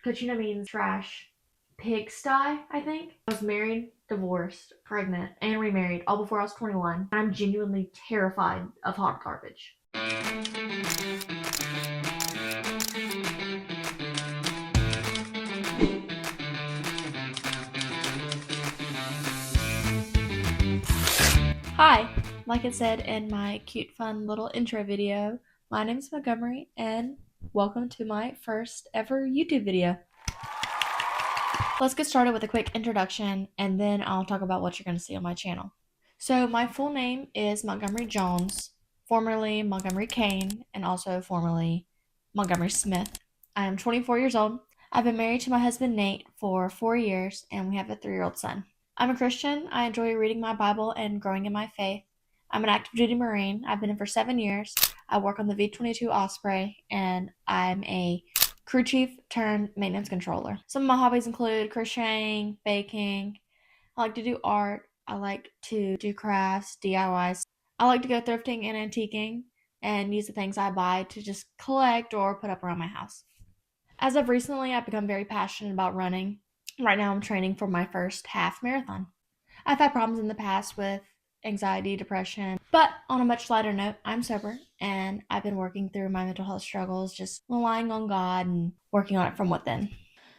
Cochino means trash. Pigsty, I think. I was married, divorced, pregnant, and remarried all before I was 21. I'm genuinely terrified of hot garbage. Hi, like it said in my cute, fun little intro video, my name is Montgomery, and welcome to my first ever YouTube video. Let's get started with a quick introduction, and then I'll talk about what you're going to see on my channel. So my full name is Montgomery Jones, formerly Montgomery Kane, and also formerly Montgomery Smith. I am 24 years old. I've been married to my husband Nate for 4 years, and we have a 3-year-old son. I'm a Christian. I enjoy reading my Bible and growing in my faith. I'm an active duty Marine. I've been in for 7 years. I work on the V-22 Osprey, and I'm a crew chief turned maintenance controller. Some of my hobbies include crocheting, baking. I like to do art. I like to do crafts, DIYs. I like to go thrifting and antiquing and use the things I buy to just collect or put up around my house. As of recently, I've become very passionate about running. Right now, I'm training for my first half marathon. I've had problems in the past with anxiety, depression, but on a much lighter note, I'm sober and I've been working through my mental health struggles, just relying on God and working on it from within.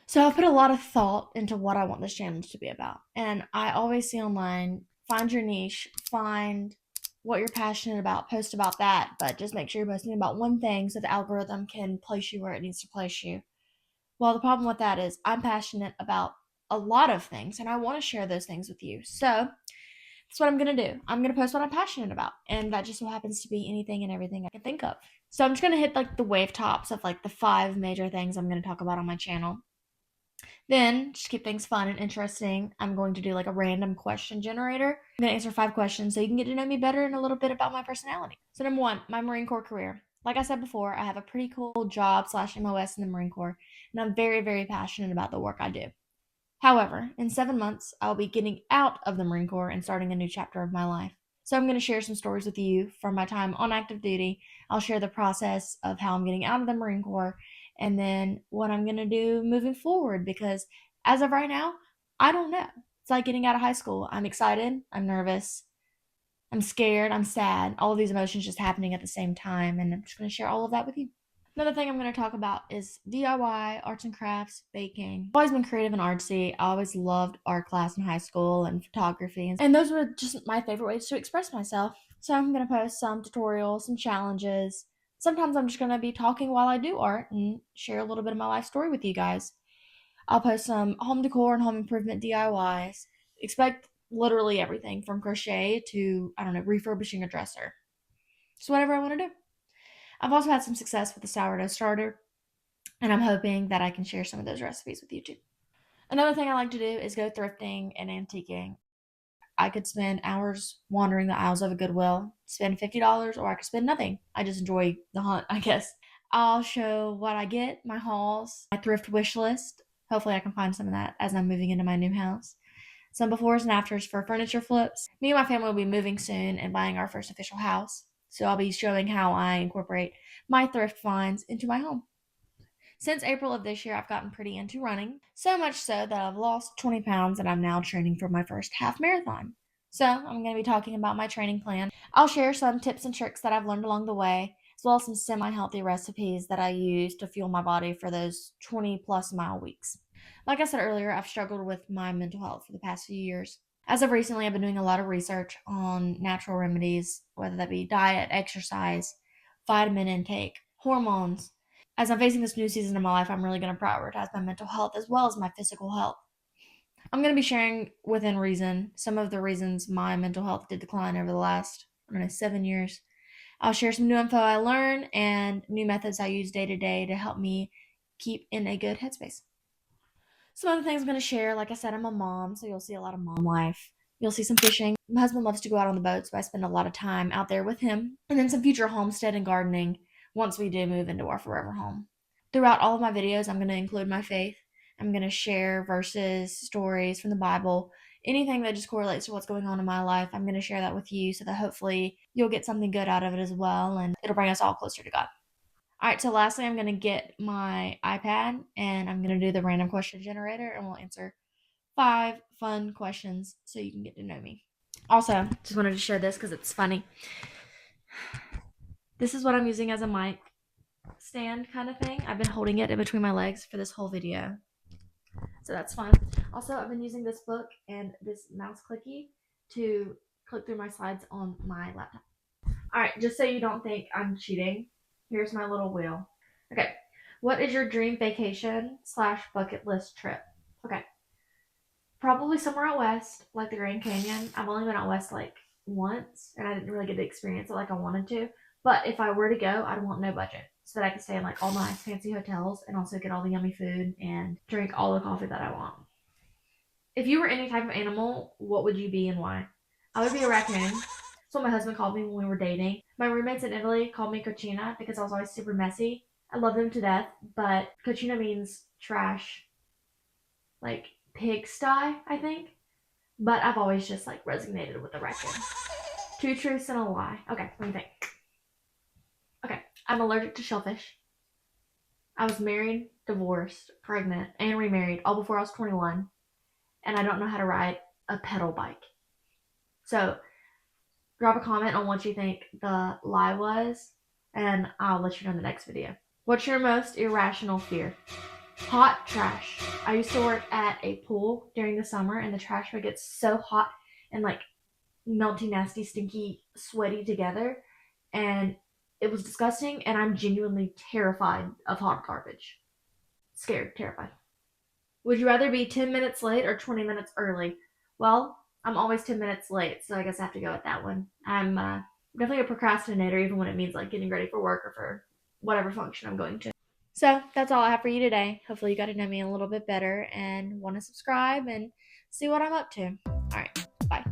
So I've put a lot of thought into what I want this channel to be about. And I always see online, find your niche, find what you're passionate about, post about that, but just make sure you're posting about one thing so the algorithm can place you where it needs to place you. Well, the problem with that is I'm passionate about a lot of things and I want to share those things with you. So that's what I'm going to do. I'm going to post what I'm passionate about. And that just so happens to be anything and everything I can think of. So I'm just going to hit like the wave tops of like the 5 major things I'm going to talk about on my channel. Then, just keep things fun and interesting, I'm going to do like a random question generator. I'm going to answer 5 questions so you can get to know me better and a little bit about my personality. So number 1, my Marine Corps career. Like I said before, I have a pretty cool job / MOS in the Marine Corps, and I'm very, very passionate about the work I do. However, in 7 months, I'll be getting out of the Marine Corps and starting a new chapter of my life. So I'm going to share some stories with you from my time on active duty. I'll share the process of how I'm getting out of the Marine Corps and then what I'm going to do moving forward, because as of right now, I don't know. It's like getting out of high school. I'm excited, I'm nervous, I'm scared, I'm sad. All of these emotions just happening at the same time, and I'm just going to share all of that with you. Another thing I'm going to talk about is DIY, arts and crafts, baking. I've always been creative and artsy. I always loved art class in high school and photography. And those were just my favorite ways to express myself. So I'm going to post some tutorials, some challenges. Sometimes I'm just going to be talking while I do art and share a little bit of my life story with you guys. I'll post some home decor and home improvement DIYs. Expect literally everything from crochet to, I don't know, refurbishing a dresser. Just whatever I want to do. I've also had some success with the sourdough starter, and I'm hoping that I can share some of those recipes with you too. Another thing I like to do is go thrifting and antiquing. I could spend hours wandering the aisles of a Goodwill, spend $50, or I could spend nothing. I just enjoy the hunt, I guess. I'll show what I get, my hauls, my thrift wish list. Hopefully I can find some of that as I'm moving into my new house. Some befores and afters for furniture flips. Me and my family will be moving soon and buying our first official house. So I'll be showing how I incorporate my thrift finds into my home. Since April of this year, I've gotten pretty into running, so much so that I've lost 20 pounds and I'm now training for my first half marathon. So I'm going to be talking about my training plan. I'll share some tips and tricks that I've learned along the way, as well as some semi-healthy recipes that I use to fuel my body for those 20 plus mile weeks. Like I said earlier, I've struggled with my mental health for the past few years. As of recently, I've been doing a lot of research on natural remedies, whether that be diet, exercise, vitamin intake, hormones. As I'm facing this new season of my life, I'm really going to prioritize my mental health as well as my physical health. I'm going to be sharing within reason some of the reasons my mental health did decline over the last, 7 years. I'll share some new info I learned and new methods I use day to day to help me keep in a good headspace. Some other things I'm going to share, like I said, I'm a mom, so you'll see a lot of mom life. You'll see some fishing. My husband loves to go out on the boat, so I spend a lot of time out there with him. And then some future homestead and gardening once we do move into our forever home. Throughout all of my videos, I'm going to include my faith. I'm going to share verses, stories from the Bible, anything that just correlates to what's going on in my life. I'm going to share that with you so that hopefully you'll get something good out of it as well, and it'll bring us all closer to God. All right, so lastly, I'm going to get my iPad and I'm going to do the random question generator and we'll answer 5 fun questions so you can get to know me. Also, just wanted to share this because it's funny. This is what I'm using as a mic stand kind of thing. I've been holding it in between my legs for this whole video. So that's fun. Also, I've been using this book and this mouse clicky to click through my slides on my laptop. All right, just so you don't think I'm cheating, here's my little wheel. Okay, what is your dream vacation / bucket list trip? Okay, probably somewhere out west, like the Grand Canyon. I've only been out west like once, and I didn't really get to experience it like I wanted to. But if I were to go, I'd want no budget so that I could stay in like all nice fancy hotels and also get all the yummy food and drink all the coffee that I want. If you were any type of animal, what would you be and why? I would be a raccoon. That's what my husband called me when we were dating. My roommates in Italy called me cochina because I was always super messy. I love them to death, but cochina means trash, like pigsty, I think. But I've always just like resonated with the raccoon. 2 truths and a lie. Okay, let me think. Okay, I'm allergic to shellfish. I was married, divorced, pregnant, and remarried all before I was 21. And I don't know how to ride a pedal bike. So drop a comment on what you think the lie was, and I'll let you know in the next video. What's your most irrational fear? Hot trash. I used to work at a pool during the summer, and the trash would get so hot and like melty, nasty, stinky, sweaty together, and it was disgusting, and I'm genuinely terrified of hot garbage. Scared, terrified. Would you rather be 10 minutes late or 20 minutes early? Well, I'm always 10 minutes late, so I guess I have to go with that one. I'm definitely a procrastinator, even when it means like getting ready for work or for whatever function I'm going to. So that's all I have for you today. Hopefully you got to know me a little bit better and want to subscribe and see what I'm up to. All right, bye.